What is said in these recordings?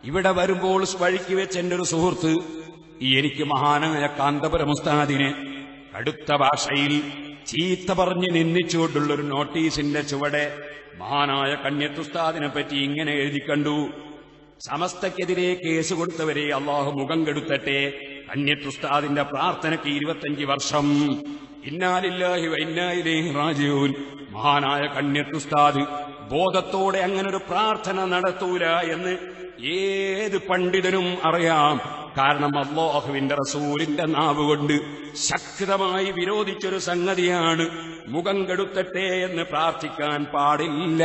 ഇവിടെ വരുമ്പോൾ വഴിക്ക് വെച്ച് എന്റെ ഒരു സുഹൃത്ത് എനിക്ക് മഹാനായ കാന്തപുരം ഉസ്താദിനെ കടുത്ത ഭാഷയിൽ ചീത്ത പറഞ്ഞ് നിന്ദിച്ചുകൊണ്ടുള്ളൊരു നോട്ടീസിന്റെ ചുവടെ മഹാനായ കണ്യത്തുസ്താദിനെ പറ്റി ഇങ്ങനെ എഴുതി കണ്ടു: സമസ്തക്കെതിരെ കേസ് കൊടുത്തവരെ അള്ളാഹു മുഖം കെടുത്തട്ടെ. കണ്യത്തുസ്താദിന്റെ പ്രാർത്ഥനയ്ക്ക് 25 വർഷം. ഇന്നാ ലില്ലാഹി വ ഇന്നാ ഇലൈഹി റാജിഊൻ. മഹാനായ കണ്യത്തുസ്താദ് ബോധത്തോടെ അങ്ങനൊരു പ്രാർത്ഥന നടത്തൂല എന്ന് ഏത് പണ്ഡിതനും അറിയാം. കാരണം അല്ലാഹുവിന്റെ റസൂലിന്റെ നാവ് കൊണ്ട് ശക്തമായി വിരോധിച്ചൊരു സംഗതിയാണ്. മുഖം കെടുത്തട്ടെ എന്ന് പ്രാർത്ഥിക്കാൻ പാടില്ല.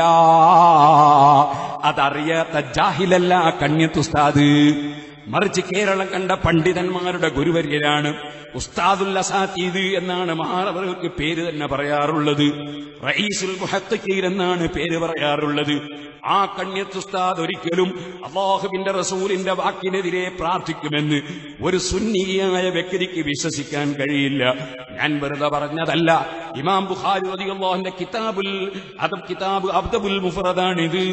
അതറിയാത്ത ജാഹിലല്ല കണ്യത്തുസ്താദ്, മറിച്ച് കേരളം കണ്ട പണ്ഡിതന്മാരുടെ ഗുരുവര്യനാണ്. ഉസ്താദുൽ അസാതീദ് എന്നാണ് മഹാനവർക്ക് പേര് തന്നെ പറയാറുള്ളത്. റഈസുൽ മുഹഖഖീൻ എന്നാണ് പേര് പറയാറുള്ളത്. ആ കണ്യത്തുസ്താദ് ഒരിക്കലും അല്ലാഹുവിന്റെ റസൂലിന്റെ വാക്കിനെതിരെ പ്രാർത്ഥിക്കുമെന്ന് ഒരു സുന്നിയായ വ്യക്തിക്ക് വിശ്വസിക്കാൻ കഴിയില്ല. ഞാൻ വെറുതെ പറഞ്ഞതല്ല. ഇമാം ബുഖാരി റളിയല്ലാഹു അൻഹു കിതാബ് അദ്ബുൽ മുഫ്രദാണിത്.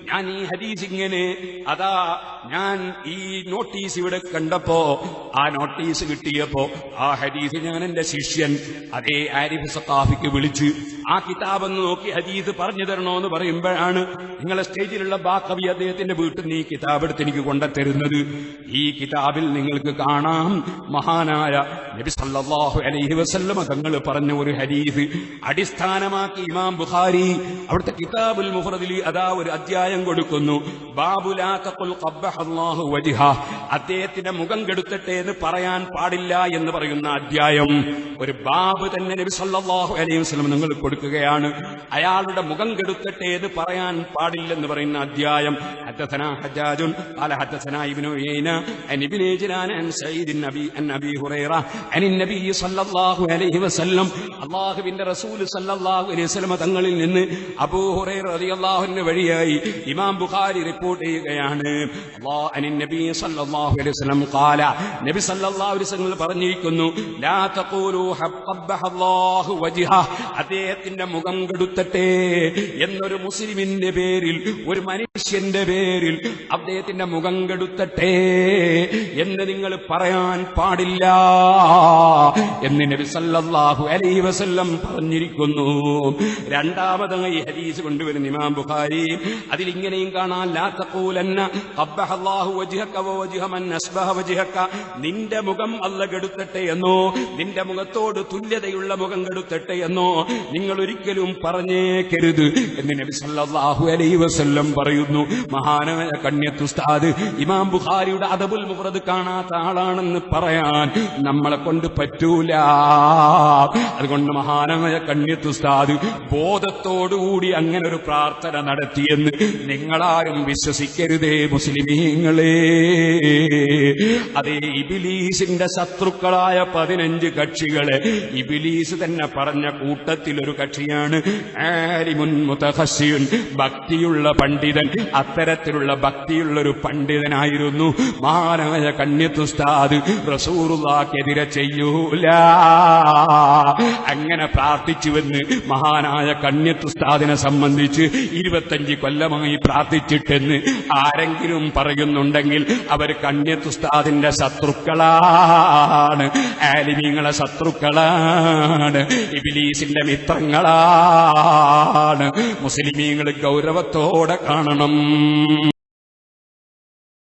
ഞാൻ ഈ ഹദീസ് ഇങ്ങനെ ഞാൻ ഈ നോട്ടീസ് ഇവിടെ കണ്ടപ്പോ, ആ നോട്ടീസ് കിട്ടിയപ്പോ ആ ഹദീസ് ഞാൻ എന്റെ ശിഷ്യൻ അതേ ആരിഫ് സഖാഫിക്ക് വിളിച്ച് ആ കിതാബെന്ന് നോക്കി ഹദീസ് പറഞ്ഞു തരണോന്ന് പറയുമ്പോഴാണ് നിങ്ങളെ സ്റ്റേജിലുള്ള ബാക്കവി അദ്ദേഹത്തിന്റെ വീട്ടിൽ നിന്ന് ഈ കിതാബ് എടുത്ത് എനിക്ക് കൊണ്ടുതരുന്നത്. ഈ കിതാബിൽ നിങ്ങൾക്ക് കാണാം മഹാനായ നബി സല്ലല്ലാഹു അലൈഹി വസല്ലം തങ്ങൾ പറഞ്ഞ ഒരു ഹദീസ് അടിസ്ഥാനമാക്കി ഇമാം ബുഖാരി അവിടുത്തെ കിതാബുൽ മുഫ്രദിൽ ഒരു അധ്യായം കൊടുക്കുന്നു. ബാബു ലാ തഖുൽ ഖബ്ബഹല്ലാഹു വജ്ഹ. അദ്ദേഹത്തിന്റെ മുഖം കെടുത്തട്ടെ എന്ന് പറയാൻ പാടില്ല എന്ന് പറയുന്ന അധ്യായം ഒരു ബാബ് തന്നെ നബി സല്ലല്ലാഹു അലൈഹി വസല്ലം നിങ്ങൾ കൊടുക്കുകയാണ്. അയാളുടെ മുഖം കെടുത്തട്ടെ എന്ന് പറയാൻ പാടില്ലെന്ന് പറയുന്ന അധ്യായം. ഹദ്ദസനാ ഹജ്ജാജുൻ ഖാല ഹദ്ദസനാ ഇബ്നു ഉയൈന അൻ ഇബ്നു ജിലാൻ അൻ സഈദ് അൻ അബീ ഹുറൈറ അൻ നബി സല്ലല്ലാഹു അലൈഹി വസല്ലം. അല്ലാഹുവിന്റെ റസൂൽ സല്ലല്ലാഹു അലൈഹി വസല്ലം തങ്ങളിൽ നിന്ന് അബൂ ഹുറൈറ റളിയല്ലാഹു അൻഹു വഴിയായി ഇമാം ബുഖാരി റിപ്പോർട്ട് ചെയ്യുകയാണ്. അൻ നബി സല്ലല്ലാഹു അലൈഹി വസല്ലം ഖാല, നബി സല്ലല്ലാഹു അലൈഹി വസല്ലം പറഞ്ഞിരിക്കുന്നു: ലാ തഖൂലു ഖബ്ബഹല്ലാഹു വജ്ഹ. അദ്ദേഹത്തിന്റെ മുഖം കെടുത്തട്ടെ എന്നൊരു മുസ്ലിമിന്റെ പേരിൽ, ഒരു മനുഷ്യന്റെ പേരിൽ അദ്ദേഹത്തിന്റെ മുഖം കെടുത്തട്ടെ എന്ന് നിങ്ങൾ പറയാൻ പാടില്ല എന്ന് നബി സല്ലല്ലാഹു അലൈഹി വസല്ലം പറഞ്ഞിരിക്കുന്നു. രണ്ടാമതായി ഹദീസ് കൊണ്ടുവരുന്ന ഇമാം ബുഖാരി അതിൽ ഇങ്ങനെയും കാണാൻ: ലാ തഖൂലന്ന ഖബ്ബഹല്ലാഹു വജ്ഹക വവജ്ഹ മൻ അസ്ബഹ വജ്ഹക. നിന്റെ മുഖം അല്ലാഹു കെടുത്തട്ടെ എന്നോ നിന്റെ മുഖത്തോട് തുല്യതയുള്ള മുഖം കെടുത്തട്ടെ എന്നോ നിങ്ങൾ ഒരിക്കലും പറഞ്ഞേക്കരുത് എന്ന് നബി സല്ലല്ലാഹു അലൈഹി വസല്ലം പറയുന്നു. മഹാനായ കണ്യത്തുസ്താദ് ഇമാം ബുഖാരിയുടെ അദബുൽ മുഫ്രദ് കാണാത്ത ആളാണെന്ന് പറയാൻ നമ്മളെ കൊണ്ട് പറ്റൂല. അതുകൊണ്ട് മഹാനായ കണ്യത്തുസ്താദ് ബോധത്തോടുകൂടി അങ്ങനെ ഒരു പ്രാർത്ഥന നടത്തിയെന്ന് നിങ്ങളാരും വിശ്വസിക്കരുതേ മുസ്ലിമീങ്ങളെ. അതേ ഇബ്ലീസിന്റെ ശത്രുക്കളായ 15 കക്ഷികളെ ഇബ്ലീസ് തന്നെ പറഞ്ഞ കൂട്ടത്തിലൊരു കക്ഷിയാണ് ആലിമുൻ മുതഖസ്സിയുൻ, ഭക്തിയുള്ള പണ്ഡിതൻ. അത്തരത്തിലുള്ള ഭക്തിയുള്ളൊരു പണ്ഡിതനായിരുന്നു മഹാനായ കണ്യത്തുസ്താദ്. റസൂലുള്ളാഹിക്കെതിരെ ചെയ്യൂല അങ്ങനെ പ്രാർത്ഥിച്ചുവെന്ന് മഹാനായ കണ്യത്തുസ്താദിനെ സംബന്ധിച്ച് 25 കൊല്ലമായി പ്രാർത്ഥിച്ചിട്ടെന്ന് ആരെങ്കിലും പറയുന്നുണ്ടെങ്കിൽ അവർ കണ്യത്തുസ്താദിന്റെ ശത്രുക്കളാണ്, ആലിമീങ്ങളെ ശത്രുക്കളാണ്, ഇബ്ലീസിന്റെ മിത്രങ്ങളാണ്. മുസ്ലിമീങ്ങൾ ഗൗരവത്തോടെ കാണണം.